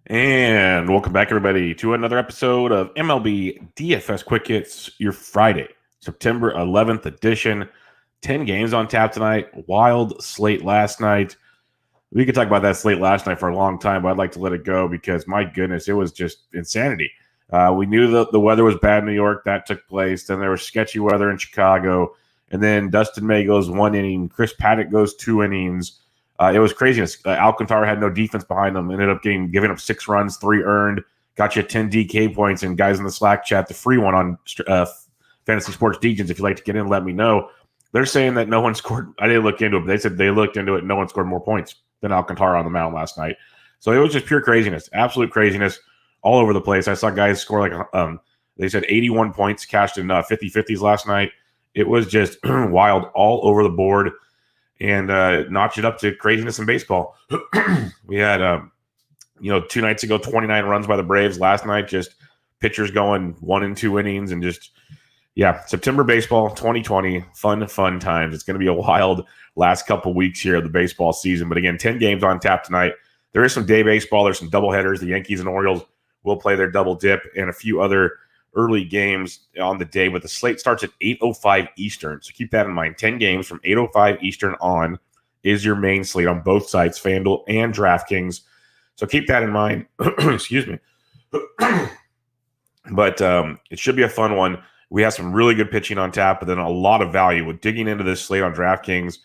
And welcome back, everybody, to another episode of MLB DFS Quick Hits, your Friday, September 11th edition. 10 games on tap tonight. Wild slate last night. We could talk about that slate last night for a long time, but I'd like to let it go because, my goodness, it was just insanity. We knew that the weather was bad in New York. That took place. Then there was sketchy weather in Chicago. And then Dustin May goes 1 inning. Chris Paddock goes 2 innings. It was craziness. Alcantara had no defense behind him. Ended up giving up 6 runs, 3 earned. Got you 10 DK points. And guys in the Slack chat, the free one on Fantasy Sports Degens, if you'd like to get in, let me know. They're saying that no one scored. I didn't look into it, but they said they looked into it and no one scored more points than Alcantara on the mound last night. So it was just pure craziness, absolute craziness all over the place. I saw guys score they said 81 points, cashed in 50-50s last night. It was just wild all over the board and notched it up to craziness in baseball. We had, 2 nights ago, 29 runs by the Braves. Last night, just pitchers going 1 and 2 innings and just – yeah, September baseball 2020, fun times. It's going to be a wild last couple weeks here of the baseball season. But again, 10 games on tap tonight. There is some day baseball. There's some doubleheaders. The Yankees and Orioles will play their double dip and a few other early games on the day. But the slate starts at 8:05 Eastern. So keep that in mind. 10 games from 8:05 Eastern on is your main slate on both sites, FanDuel and DraftKings. So keep that in mind. Excuse me. But it should be a fun one. We have some really good pitching on tap, but then a lot of value. With digging into this slate on DraftKings,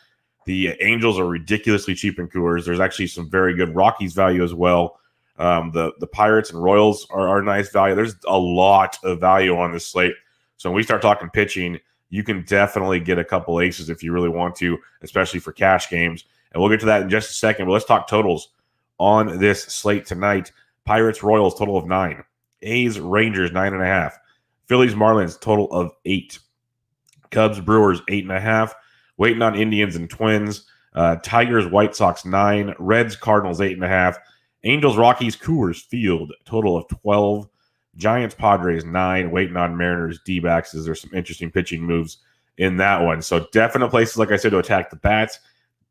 the Angels are ridiculously cheap in Coors. There's actually some very good Rockies value as well. The Pirates and Royals are nice value. There's a lot of value on this slate. So when we start talking pitching, you can definitely get a couple aces if you really want to, especially for cash games. And we'll get to that in just a second. But let's talk totals on this slate tonight. Pirates, Royals, total of 9. A's, Rangers, 9.5. Phillies, Marlins, total of 8. Cubs, Brewers, 8.5. Waiting on Indians and Twins. Tigers, White Sox, 9. Reds, Cardinals, 8.5. Angels, Rockies, Coors Field, total of 12. Giants, Padres, 9. Waiting on Mariners, D-backs, as there's some interesting pitching moves in that one. So definite places, like I said, to attack the bats.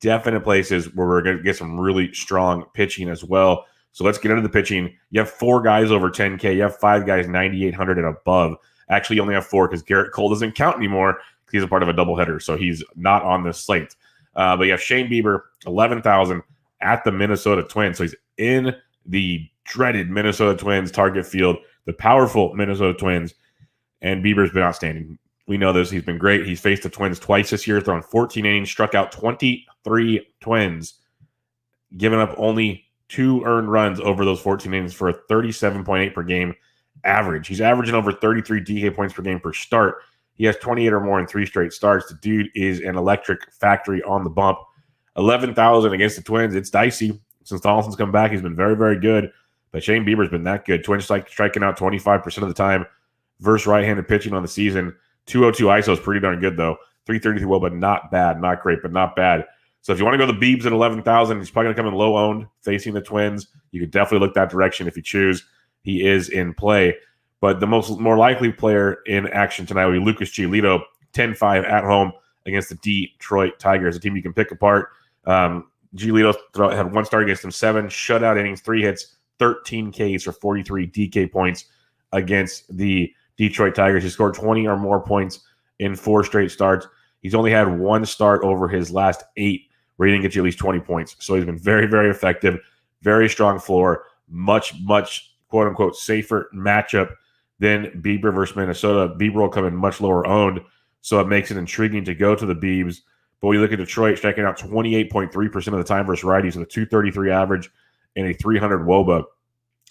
Definite places where we're going to get some really strong pitching as well. So let's get into the pitching. You have 4 guys over 10K. You have 5 guys 9,800 and above. Actually, you only have 4 because Garrett Cole doesn't count anymore because he's a part of a doubleheader, so he's not on this slate. But you have Shane Bieber, 11,000 at the Minnesota Twins. So he's in the dreaded Minnesota Twins target field, the powerful Minnesota Twins, and Bieber's been outstanding. We know this. He's been great. He's faced the Twins twice this year, thrown 14 innings, struck out 23 Twins, giving up only 2 earned runs over those 14 innings for a 37.8 per game average. He's averaging over 33 DK points per game per start. He has 28 or more in 3 straight starts. The dude is an electric factory on the bump. 11,000 against the Twins. It's dicey. Since Donaldson's come back, he's been very, very good. But Shane Bieber's been that good. Twins striking out 25% of the time versus right-handed pitching on the season. 202 ISO is pretty darn good, though. 333 well, but not bad. Not great, but not bad. So if you want to go the Biebs at 11,000, he's probably going to come in low-owned, facing the Twins. You could definitely look that direction if you choose. He is in play. But the more likely player in action tonight will be Lucas Giolito, 10-5 at home against the Detroit Tigers, a team you can pick apart. Giolito had 1 start against them, 7 shutout innings, 3 hits, 13 Ks for 43 DK points against the Detroit Tigers. He scored 20 or more points in 4 straight starts. He's only had 1 start over his last 8 where he didn't get you at least 20 points. So he's been very, very effective, very strong floor, much, quote-unquote, safer matchup than Bieber versus Minnesota. Bieber will come in much lower owned, so it makes it intriguing to go to the Biebs. But when you look at Detroit, striking out 28.3% of the time versus righties with a 233 average and a 300 WOBA,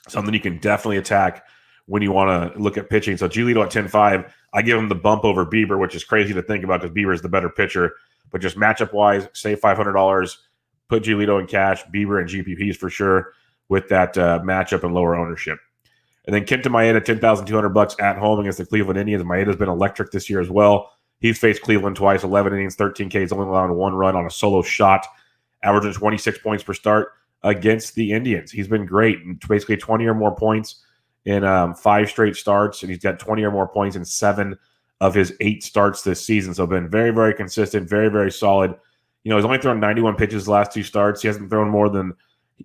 something you can definitely attack when you want to look at pitching. So Giolito at 10-5, I give him the bump over Bieber, which is crazy to think about because Bieber is the better pitcher. But just matchup-wise, save $500, put Giolito in cash, Bieber and GPPs for sure with that matchup and lower ownership. And then Kenta Maeda, $10,200 at home against the Cleveland Indians. Maeda's been electric this year as well. He's faced Cleveland twice, 11 innings, 13 Ks, only allowed 1 run on a solo shot, averaging 26 points per start against the Indians. He's been great, basically 20 or more points in 5 straight starts, and he's got 20 or more points in 7 of his 8 starts this season. So been very, very consistent, very, very solid. You know, he's only thrown 91 pitches the last 2 starts. He hasn't thrown more than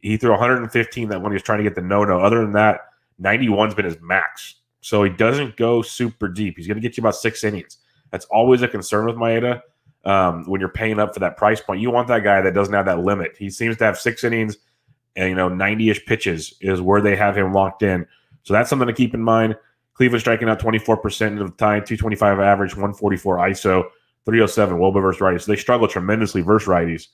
He threw 115 that when he was trying to get the no-no. Other than that, 91's been his max. So he doesn't go super deep. He's going to get you about 6 innings. That's always a concern with Maeda when you're paying up for that price point. You want that guy that doesn't have that limit. He seems to have 6 innings and 90-ish pitches is where they have him locked in. So that's something to keep in mind. Cleveland striking out 24% of the time, 225 average, 144 ISO, 307 WOBA versus righties. So they struggle tremendously versus righties.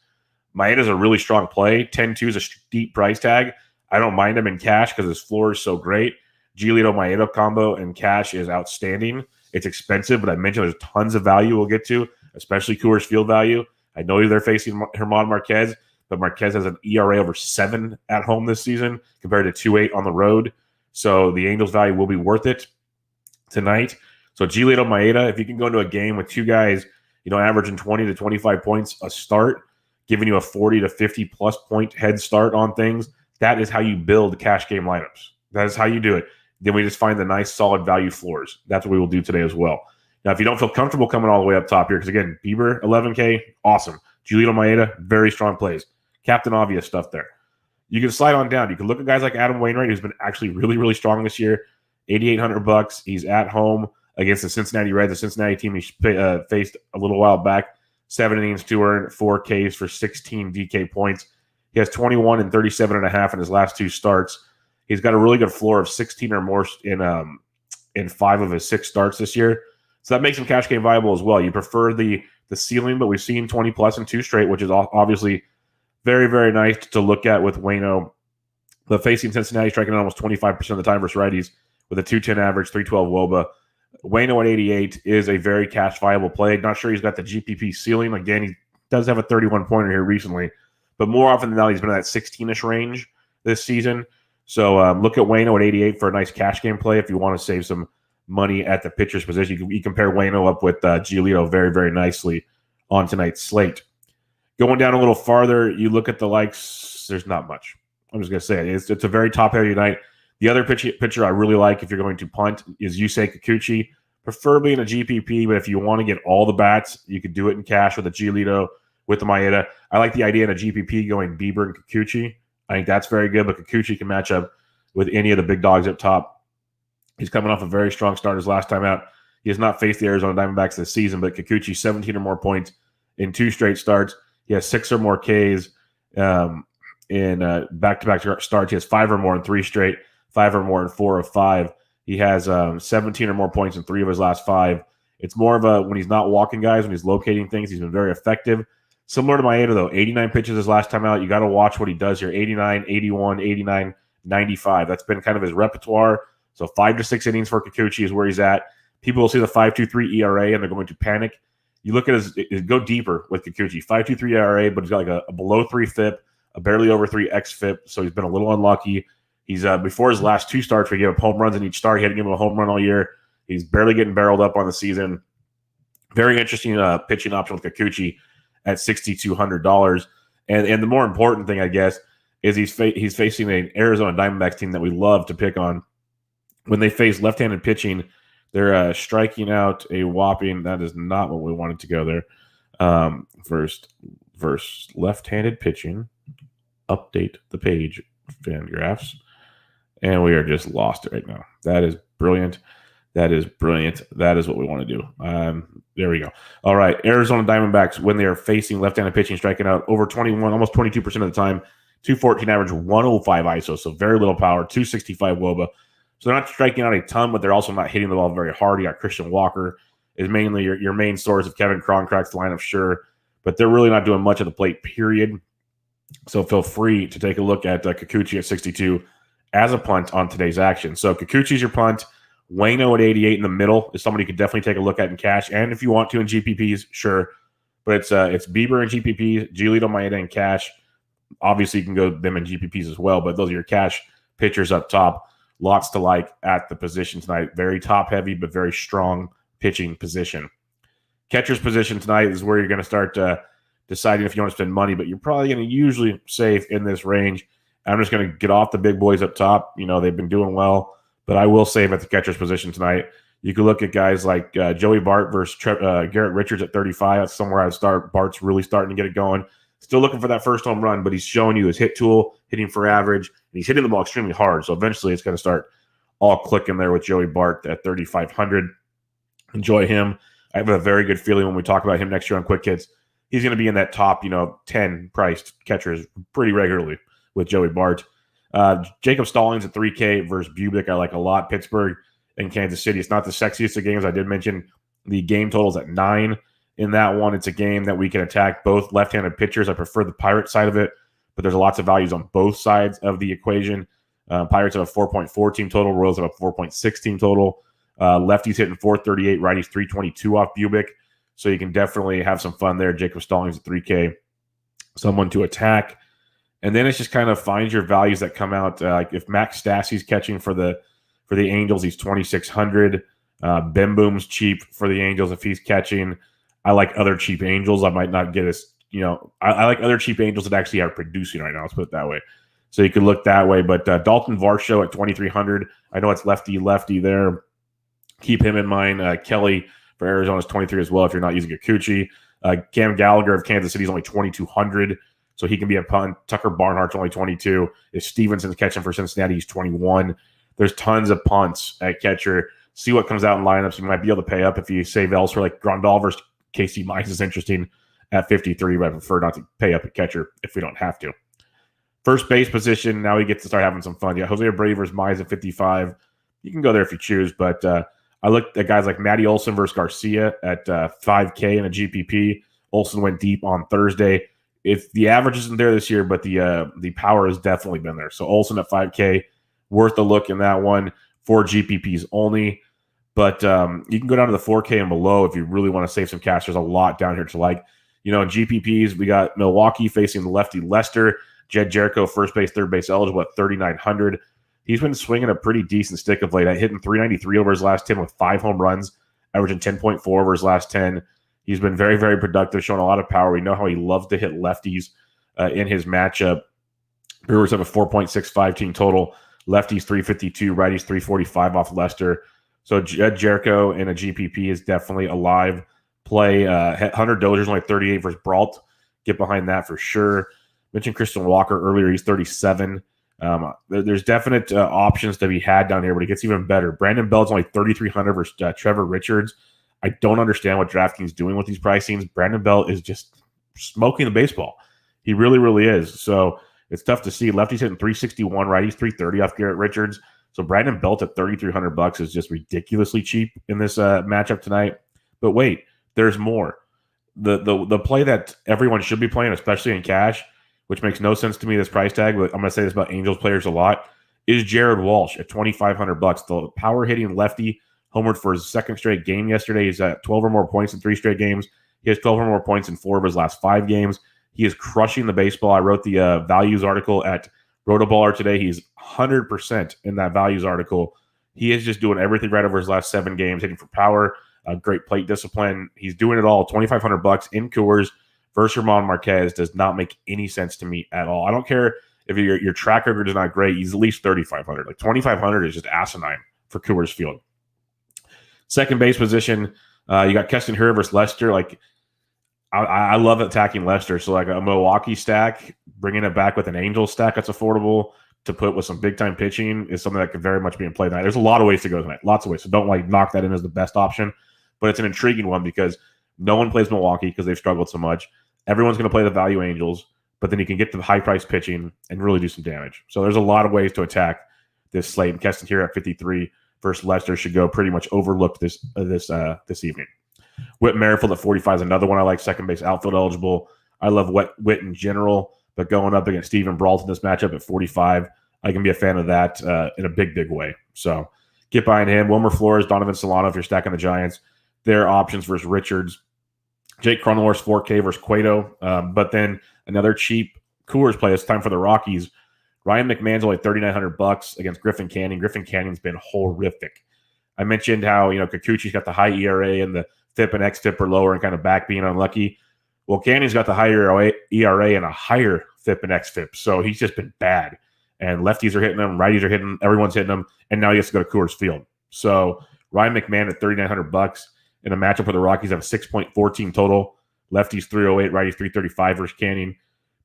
Maeda's a really strong play. 10-2 is a steep price tag. I don't mind him in cash because his floor is so great. Giolito Maeda combo and cash is outstanding. It's expensive, but I mentioned there's tons of value we'll get to, especially Coors Field value. I know they're facing German Marquez, but Marquez has an ERA over 7 at home this season compared to 2.8 on the road. So the Angels value will be worth it tonight. So Giolito Maeda, if you can go into a game with 2 guys, averaging 20 to 25 points a start, giving you a 40 to 50 plus point head start on things, that is how you build cash game lineups. That is how you do it. Then we just find the nice solid value floors. That's what we will do today as well. Now, if you don't feel comfortable coming all the way up top here, because again, Bieber, 11K, awesome. Giolito Maeda, very strong plays. Captain Obvious stuff there. You can slide on down. You can look at guys like Adam Wainwright, who's been actually really, really strong this year. $8,800. He's at home against the Cincinnati Reds, the Cincinnati team he faced a little while back. 7 innings to earn, 4 Ks for 16 DK points. He has 21 and 37.5 in his last 2 starts. He's got a really good floor of 16 or more in 5 of his 6 starts this year. So that makes him cash game viable as well. You prefer the ceiling, but we've seen 20 plus in 2 straight, which is obviously very, very nice to look at with Waino. But facing Cincinnati, striking out almost 25% of the time versus righties with a 210 average, 312 WOBA. Waino at 88 is a very cash viable play. Not sure he's got the GPP ceiling. Again, he does have a 31-pointer here recently, but more often than not, he's been in that 16-ish range this season. So look at Waino at 88 for a nice cash game play if you want to save some money at the pitcher's position. You compare Waino up with Giolito very, very nicely on tonight's slate. Going down a little farther, you look at the likes, there's not much. I'm just going to say it. It's a very top-heavy night. The other pitcher I really like if you're going to punt is Yusei Kokuchi, preferably in a GPP, but if you want to get all the bats, you could do it in cash with a Giolito, with the Maeda. I like the idea in a GPP going Bieber and Kokuchi. I think that's very good, but Kokuchi can match up with any of the big dogs up top. He's coming off a very strong start his last time out. He has not faced the Arizona Diamondbacks this season, but Kokuchi, 17 or more points in 2 straight starts. He has 6 or more Ks in back-to-back starts. He has 5 or more in 3 straight, 5 or more in 4 of 5. He has 17 or more points in 3 of his last 5. It's more of a when he's not walking guys, when he's locating things, he's been very effective. Similar to Maeda, though, 89 pitches his last time out. You got to watch what he does here. 89, 81, 89, 95. That's been kind of his repertoire. So 5 to 6 innings for Kokuchi is where he's at. People will see the 5.23 ERA, and they're going to panic. You look at his go deeper with Kokuchi. 5.23 ERA, but he's got like a below 3 FIP, a barely over 3 xFIP, so he's been a little unlucky. He's before his last 2 starts, we gave up home runs in each start. He hadn't given him a home run all year. He's barely getting barreled up on the season. Very interesting pitching option with Kokuchi at $6,200. And the more important thing, I guess, is he's facing an Arizona Diamondbacks team that we love to pick on. When they face left-handed pitching, they're striking out a whopping. That is not what we wanted to go there. First left-handed pitching. Update the page, Fangraphs. And we are just lost right now. That is brilliant. That is brilliant. That is what we want to do. There we go. All right. Arizona Diamondbacks, when they are facing left-handed pitching, striking out over 21, almost 22% of the time, 214 average, 105 ISO, so very little power, 265 WOBA. So they're not striking out a ton, but they're also not hitting the ball very hard. You got Christian Walker is mainly your main source. If Kevin Cron cracks the lineup, sure. But they're really not doing much of the plate, period. So feel free to take a look at Kokuchi at 62 as a punt on today's action. So Kokuchi's your punt. Waino at 88 in the middle is somebody you could definitely take a look at in cash. And if you want to in GPPs, sure. But it's Bieber in GPPs, Giolito Maeda in cash. Obviously, you can go them in GPPs as well, but those are your cash pitchers up top. Lots to like at the position tonight. Very top-heavy, but very strong pitching position. Catcher's position tonight is where you're going to start deciding if you want to spend money, but you're probably going to usually save in this range. I'm just going to get off the big boys up top. You know, they've been doing well, but I will save at the catcher's position tonight. You can look at guys like Joey Bart versus Garrett Richards at 35. That's somewhere I would start. Bart's really starting to get it going. Still looking for that first home run, but he's showing you his hit tool, hitting for average, and he's hitting the ball extremely hard. So eventually it's going to start all clicking there with Joey Bart at 3,500. Enjoy him. I have a very good feeling when we talk about him next year on Quick Hits. He's going to be in that top, 10 priced catchers pretty regularly with Joey Bart. Jacob Stallings at 3K versus Bubic I like a lot. Pittsburgh and Kansas City. It's not the sexiest of games. I did mention the game totals at 9 in that one. It's a game that we can attack both left-handed pitchers. I prefer the Pirate side of it, but there's lots of values on both sides of the equation. Pirates have a 4.4 team total. Royals have a 4.6 team total. Lefties hitting 438, righties 322 off Bubic. So you can definitely have some fun there. Jacob Stallings at 3K, someone to attack. And then it's just kind of find your values that come out. Like if Max Stassi's catching for the Angels, he's 2,600. Ben Boom's cheap for the Angels if he's catching. I like other cheap Angels. I might not get as, I like other cheap Angels that actually are producing right now. Let's put it that way. So you could look that way. But Dalton Varsho at 2,300. I know it's lefty there. Keep him in mind. Kelly for Arizona is 23 as well if you're not using Kokuchi. Cam Gallagher of Kansas City is only 2,200. So he can be a punt. Tucker Barnhart's only 22. If Stevenson's catching for Cincinnati, he's 21. There's tons of punts at catcher. See what comes out in lineups. You might be able to pay up if you save elsewhere. Like Grandal versus Casey Mize is interesting at 53, but I prefer not to pay up at catcher if we don't have to. First base position, now we get to start having some fun. Yeah, Jose Abreu versus Mize at 55. You can go there if you choose, but I looked at guys like Matty Olson versus Garcia at 5K in a GPP. Olson went deep on Thursday. If the average isn't there this year, but the power has definitely been there. So Olson at 5K, worth a look in that one for GPPs only. But you can go down to the 4K and below if you really want to save some cash. There's a lot down here to like. In GPPs, we got Milwaukee facing the lefty Lester. Jed Jericho, first base, third base eligible at 3,900. He's been swinging a pretty decent stick of late. Hitting 393 over his last 10 with 5 home runs, averaging 10.4 over his last 10. He's been very, very productive, showing a lot of power. We know how he loves to hit lefties in his matchup. Brewers have a 4.65 team total. Lefties 352, righties 345 off Lester. So Jed Jericho in a GPP is definitely a live play. Hunter Dozier's only 38 versus Brault. Get behind that for sure. Mentioned Christian Walker earlier. He's 37. There's definite options to be had down here, but it gets even better. Brandon Belt's only 3,300 versus Trevor Richards. I don't understand what DraftKings is doing with these pricings. Brandon Belt is just smoking the baseball. He really, really is. So it's tough to see. Lefty's hitting 361, righty's 330 off Garrett Richards. So Brandon Belt at $3,300 is just ridiculously cheap in this matchup tonight. But wait, there's more. The play that everyone should be playing, especially in cash, which makes no sense to me, this price tag, but I'm going to say this about Angels players a lot, is Jared Walsh at $2,500. The power hitting lefty homered for his second straight game yesterday. He's at 12 or more points in 3 straight games. He has 12 or more points in 4 of his last 5 games. He is crushing the baseball. I wrote the values article at RotoBaller today. He's 100% in that values article. He is just doing everything right over his last 7 games, hitting for power, great plate discipline. He's doing it all. $2,500 in Coors versus German Marquez does not make any sense to me at all. I don't care if your track record is not great. He's at least 3,500. Like 2,500 is just asinine for Coors Field. Second base position, you got Keston Hiura versus Lester. Like I love attacking Lester. So like a Milwaukee stack, bringing it back with an Angels stack that's affordable to put with some big time pitching is something that could very much be in play tonight. There's a lot of ways to go tonight, lots of ways. So don't knock that in as the best option, but it's an intriguing one because no one plays Milwaukee because they've struggled so much. Everyone's going to play the value Angels, but then you can get to the high price pitching and really do some damage. So there's a lot of ways to attack this slate. And Keston Hiura at 53 versus Lester should go pretty much overlooked this evening. Whit Merrifield at 45 is another one I like, second base outfield eligible. I love Whit in general, but going up against Steven Brault in this matchup at 45, I can be a fan of that in a big, big way. So get behind him. Wilmer Flores, Donovan Solano, if you're stacking the Giants, their options versus Richards. Jake Cronenworth's 4K versus Cueto. But then another cheap Coors play. It's time for the Rockies. Ryan McMahon's only $3,900 against Griffin Canning. Griffin Canning's been horrific. I mentioned how, Kokuchi's got the high ERA and the FIP and XFIP are lower and kind of back being unlucky. Well, Canning's got the higher ERA and a higher FIP and XFIP. So he's just been bad. And lefties are hitting him, righties are hitting him, everyone's hitting him, and now he has to go to Coors Field. So Ryan McMahon at $3,900 in a matchup where the Rockies have a 6.4 team total. Lefties 308, righties 335 versus Canning.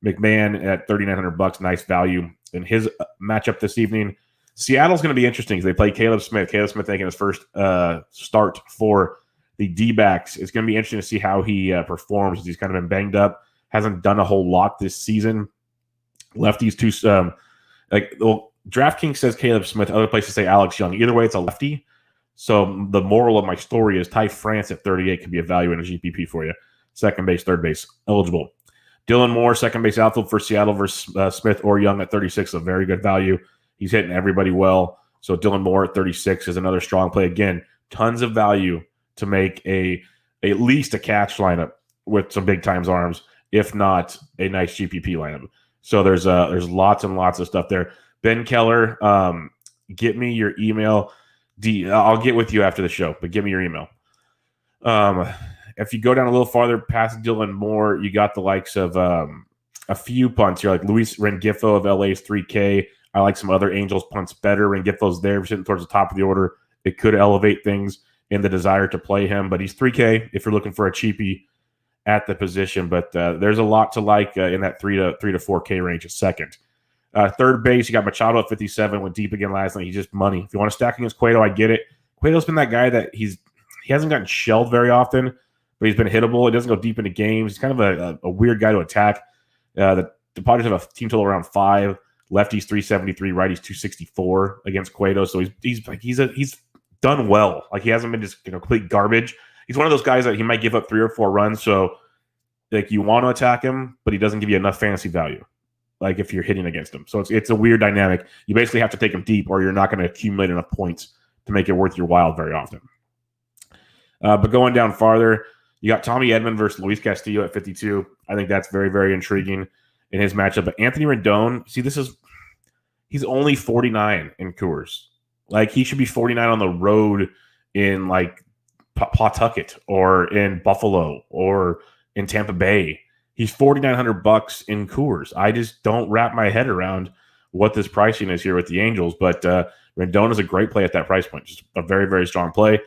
McMahon at $3,900, nice value in his matchup this evening. Seattle's going to be interesting because they play Caleb Smith. Caleb Smith making his first start for the D-backs. It's going to be interesting to see how he performs. He's kind of been banged up, hasn't done a whole lot this season. Lefties too, DraftKings says Caleb Smith. Other places say Alex Young. Either way, it's a lefty. So the moral of my story is Ty France at 38 could be a value in a GPP for you. Second base, third base, eligible. Dylan Moore, second base outfield for Seattle versus Smith or Young at 36, a very good value. He's hitting everybody well. So Dylan Moore at 36 is another strong play. Again, tons of value to make at least a catch lineup with some big times arms, if not a nice GPP lineup. So there's lots and lots of stuff there. Ben Keller, get me your email. I'll get with you after the show, but give me your email. If you go down a little farther past Dylan Moore, you got the likes of a few punts here, like Luis Rengifo of LA's 3K. I like some other Angels punts better. Rengifo's there sitting towards the top of the order. It could elevate things in the desire to play him, but he's 3K if you're looking for a cheapie at the position. But there's a lot to like in that 3 to 4K range a second. Third base, you got Machado at 57, went deep again last night. He's just money. If you want to stack against Cueto, I get it. Cueto's been that guy that he hasn't gotten shelled very often, but he's been hittable. He doesn't go deep into games. He's kind of a weird guy to attack. The Padres have a team total around 5. Lefties 373, righties 264 against Cueto. So he's done well. Like he hasn't been just complete garbage. He's one of those guys that he might give up 3 or 4 runs. So like you want to attack him, but he doesn't give you enough fantasy value. Like if you're hitting against him. So it's a weird dynamic. You basically have to take him deep or you're not going to accumulate enough points to make it worth your while very often. But going down farther, you got Tommy Edmund versus Luis Castillo at 52. I think that's very, very intriguing in his matchup. But Anthony Rendon, he's only 49 in Coors. Like he should be 49 on the road in like Pawtucket or in Buffalo or in Tampa Bay. He's $4,900 in Coors. I just don't wrap my head around what this pricing is here with the Angels. But Rendon is a great play at that price point. Just a very, very strong play.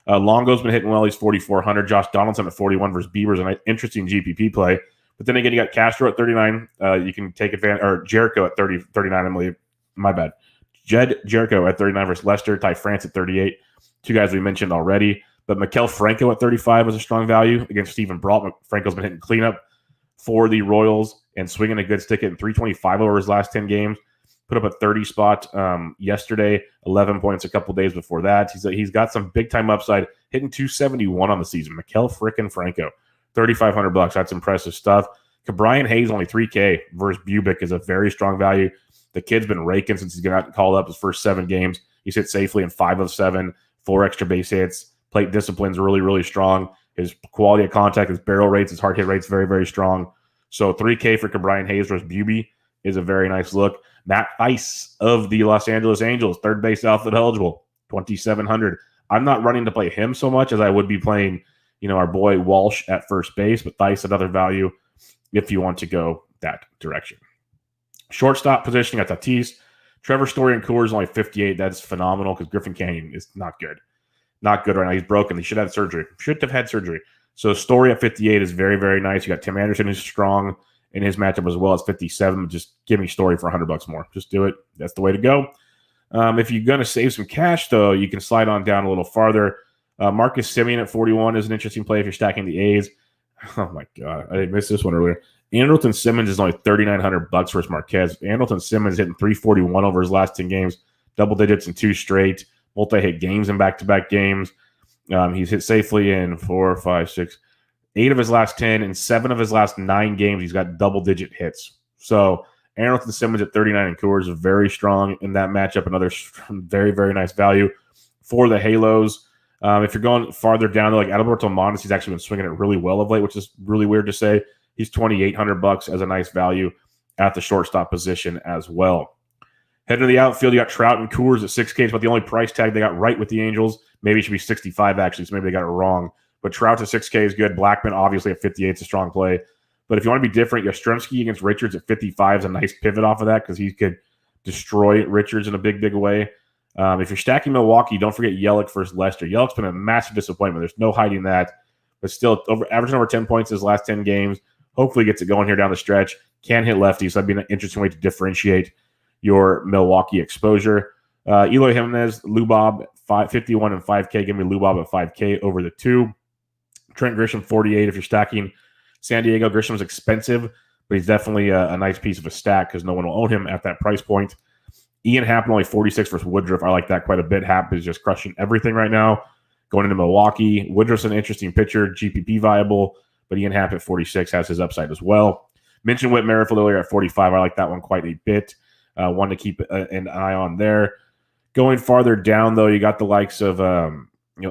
Longo's been hitting well. He's 4,400. Josh Donaldson at 41 versus Bieber is an interesting GPP play. But then again, you got Castro at 39. You can take advantage, or Jericho at 39. Emily, my bad. Jericho at 39 versus Lester. Ty France at 38. Two guys we mentioned already. But Maikel Franco at 35 is a strong value against Steven Brault. Franco's been hitting cleanup for the Royals and swinging a good stick, hitting 325 over his last 10 games. Put up a 30 spot yesterday, 11 points a couple days before that. He's got some big time upside, hitting 271 on the season. Maikel frickin' Franco, $3,500. That's impressive stuff. Brian Hayes only 3K versus Bubic is a very strong value. The kid's been raking since he's got called up his first 7 games. He's hit safely in 5 of 7, 4 extra base hits. Plate discipline's really, really strong. His quality of contact, his barrel rates, his hard hit rates, very, very strong. So 3K for Brian Hayes versus Bubic is a very nice look. Matt Ice of the Los Angeles Angels, third base outfield eligible, 2,700. I'm not running to play him so much as I would be playing, our boy Walsh at first base, but Ice another value if you want to go that direction. Shortstop position, you got Tatis. Trevor Story and Coors only 58. That's phenomenal because Griffin Canyon is not good. Not good right now. He's broken. He should have surgery. Should have had surgery. So Story at 58 is very, very nice. You got Tim Anderson who's strong in his matchup as well as 57. Just give me Story for $100 more. Just do it. That's the way to go. If you're going to save some cash, though, you can slide on down a little farther. Marcus Simeone at 41 is an interesting play if you're stacking the A's. Oh, my God. I missed this one earlier. Andrelton Simmons is only $3,900 versus Marquez. Andrelton Simmons hitting 341 over his last 10 games, double digits in 2 straight, multi-hit games in back-to-back games. He's hit safely in 4, 5, 6, 8 of his last 10 and 7 of his last 9 games. He's got double-digit hits. So Andrelton Simmons at 39 in Coors is very strong in that matchup. Another very, very nice value for the Halos. If you're going farther down, like Adalberto Mondesi, he's actually been swinging it really well of late, which is really weird to say. He's $2,800 as a nice value at the shortstop position as well. Heading to the outfield, you got Trout and Coors at 6K. It's about the only price tag they got right with the Angels. Maybe it should be 65 actually, so maybe they got it wrong. But Trout at 6K is good. Blackman obviously at 58 is a strong play. But if you want to be different, Yastrzemski against Richards at 55 is a nice pivot off of that because he could destroy Richards in a big, big way. If you're stacking Milwaukee, don't forget Yelich versus Lester. Yelich's been a massive disappointment. There's no hiding that. But still, averaging over 10 points his last 10 games. Hopefully gets it going here down the stretch. can hit lefties. So that'd be an interesting way to differentiate your Milwaukee exposure. Eloy Jimenez, Lubob, 51 and 5K. Give me Lubob at 5K over the 2. Trent Grisham, 48 if you're stacking San Diego. Grisham's expensive, but he's definitely a nice piece of a stack because no one will own him at that price point. Ian Happ, only 46 versus Woodruff. I like that quite a bit. Happ is just crushing everything right now. Going into Milwaukee. Woodruff's an interesting pitcher, GPP viable, but Ian Happ at 46 has his upside as well. Mentioned Whit Merrifield earlier at 45. I like that one quite a bit. One to keep an eye on there. Going farther down, though, you got the likes of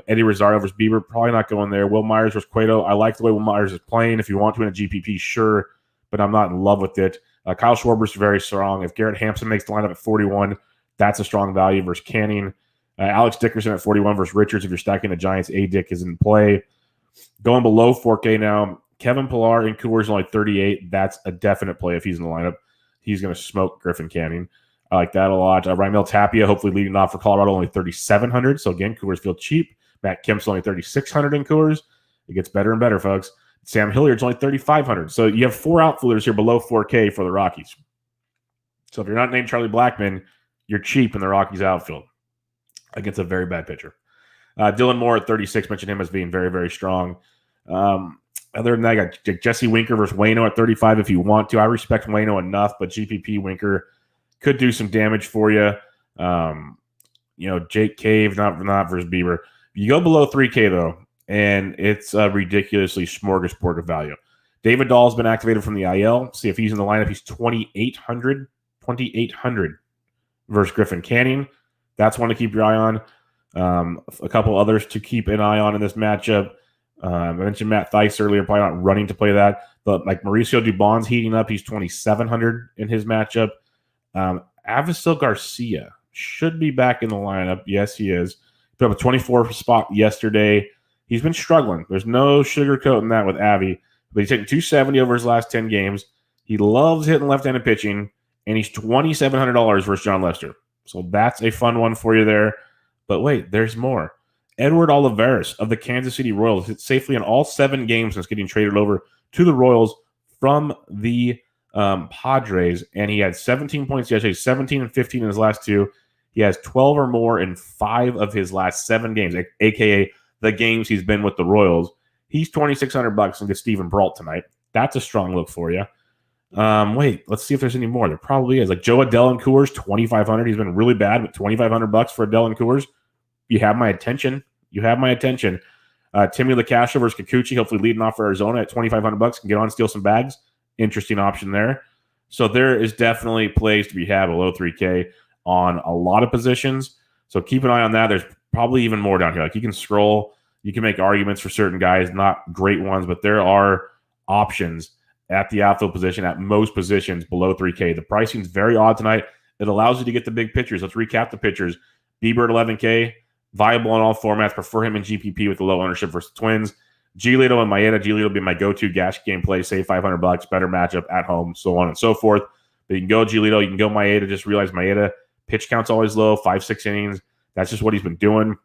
Eddie Rosario versus Bieber. Probably not going there. Will Myers versus Cueto. I like the way Will Myers is playing. If you want to in a GPP, sure, but I'm not in love with it. Kyle Schwarber's very strong. If Garrett Hampson makes the lineup at 41, that's a strong value versus Canning. Alex Dickerson at 41 versus Richards. If you're stacking the Giants, A-Dick is in play. Going below 4K now, Kevin Pillar in Coors only 38. That's a definite play if he's in the lineup. He's going to smoke Griffin Canning. I like that a lot. Raimel Tapia, hopefully leading off for Colorado, only 3,700. So again, Coors feel cheap. Matt Kemp's only 3,600 in Coors. It gets better and better, folks. Sam Hilliard's only 3,500. So you have 4 outfielders here below 4K for the Rockies. So if you're not named Charlie Blackmon, you're cheap in the Rockies outfield against a very bad pitcher. Dylan Moore at 36, mentioned him as being very, very strong. Other than that, I got Jesse Winker versus Waino at 35 if you want to. I respect Waino enough, but GPP Winker could do some damage for you. Jake Cave, not versus Bieber. You go below 3K, though, and it's a ridiculously smorgasbord of value. David Dahl's been activated from the IL. See if he's in the lineup. He's 2,800 versus Griffin Canning. That's one to keep your eye on. A couple others to keep an eye on in this matchup. I mentioned Matt Theis earlier, probably not running to play that. But like Mauricio Dubon's heating up. He's 2,700 in his matchup. Avisail Garcia should be back in the lineup. Yes, he is. He put up a 24 spot yesterday. He's been struggling. There's no sugarcoating that with Avi. But he's taken 270 over his last 10 games. He loves hitting left-handed pitching, and he's $2,700 versus John Lester. So that's a fun one for you there. But wait, there's more. Edward Oliveira of the Kansas City Royals hit safely in all 7 games since getting traded over to the Royals from the Padres, and he had 17 points yesterday, 17 and 15 in his last 2. He has 12 or more in 5 of his last 7 games, aka the games he's been with the Royals. He's $2,600 and gets Steven Brault tonight. That's a strong look for you. Wait, let's see if there's any more. There probably is. Like Joe Adell and Coors, 2,500. He's been really bad, but $2,500 for Adell and Coors. You have my attention. Timmy LaCascio versus Kokuchi, hopefully leading off for Arizona at $2,500, can get on and steal some bags. Interesting option there. So there is definitely plays to be had below 3K on a lot of positions. So keep an eye on that. There's probably even more down here. Like you can scroll, you can make arguments for certain guys, not great ones, but there are options at the outfield position, at most positions below 3K. The pricing is very odd tonight. It allows you to get the big pitchers. Let's recap the pitchers. Bieber at 11K, viable in all formats. Prefer him in GPP with the low ownership versus Twins. Giolito and Maeda. Giolito will be my go-to gas game play. Save $500, better matchup at home, so on and so forth. But you can go Giolito, you can go Maeda. Just realize Maeda pitch count's always low, 5-6 innings. That's just what he's been doing.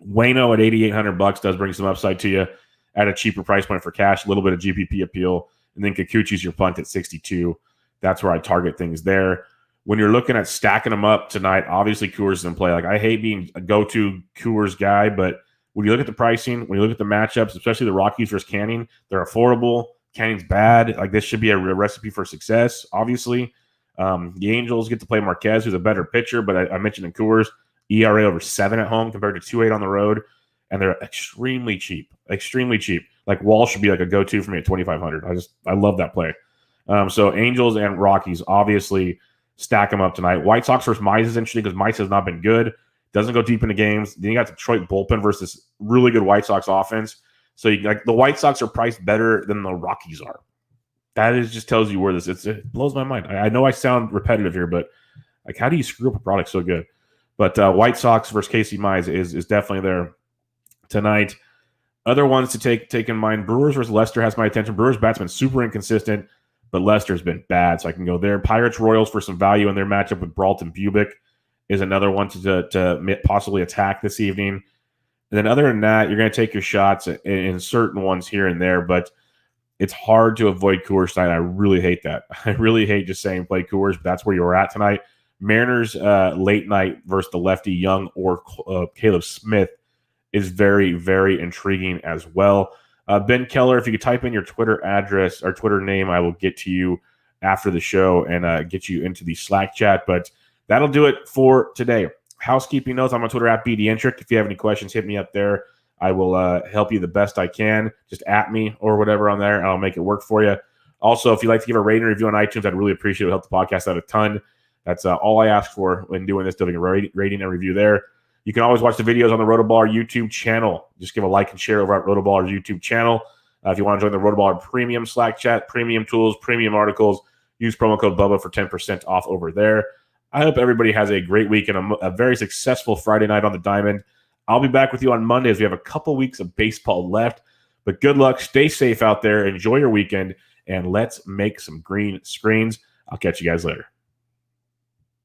Waino at $8,800 does bring some upside to you at a cheaper price point for cash, a little bit of GPP appeal. And then Kikuchi's your punt at 62. That's where I target things there. When you're looking at stacking them up tonight, obviously Coors is in play. Like I hate being a go-to Coors guy, but when you look at the pricing, when you look at the matchups, especially the Rockies versus Canning, they're affordable. Canning's bad. Like this should be a recipe for success, obviously. The Angels get to play Marquez, who's a better pitcher, but I mentioned in Coors, ERA over 7 at home compared to 2.8 on the road, and they're extremely cheap. Like Walsh should be like a go-to for me at 2,500. I love that play. So Angels and Rockies obviously stack them up tonight. White Sox versus Mize is interesting because Mize has not been good. Doesn't go deep into games. Then you got Detroit bullpen versus really good White Sox offense. So the White Sox are priced better than the Rockies are. That just tells you where this is. It blows my mind. I know I sound repetitive here, but like how do you screw up a product so good? But White Sox versus Casey Mize is definitely there tonight. Other ones to take in mind, Brewers versus Leicester has my attention. Brewers' bat's been super inconsistent, but Leicester's been bad, so I can go there. Pirates Royals for some value in their matchup with Brault and Bubic is another one to possibly attack this evening. And then other than that, you're going to take your shots in certain ones here and there. But it's hard to avoid Coors tonight. I really hate that. I really hate just saying play Coors, but that's where you were at tonight. Mariners late night versus the lefty Young or Caleb Smith is very, very intriguing as well. Ben Keller, if you could type in your Twitter address or Twitter name, I will get to you after the show and get you into the Slack chat. But that'll do it for today. Housekeeping notes, I'm on Twitter at BDentric. If you have any questions, hit me up there. I will help you the best I can. Just at me or whatever on there, and I'll make it work for you. Also, if you'd like to give a rating and review on iTunes, I'd really appreciate it. It'll help the podcast out a ton. That's all I ask for when doing this, giving a rating and review there. You can always watch the videos on the RotoBaller YouTube channel. Just give a like and share over at RotoBaller's YouTube channel. If you want to join the RotoBaller Premium Slack chat, premium tools, premium articles, use promo code Bubba for 10% off over there. I hope everybody has a great week and a very successful Friday night on the Diamond. I'll be back with you on Monday as we have a couple weeks of baseball left. But good luck. Stay safe out there. Enjoy your weekend. And let's make some green screens. I'll catch you guys later.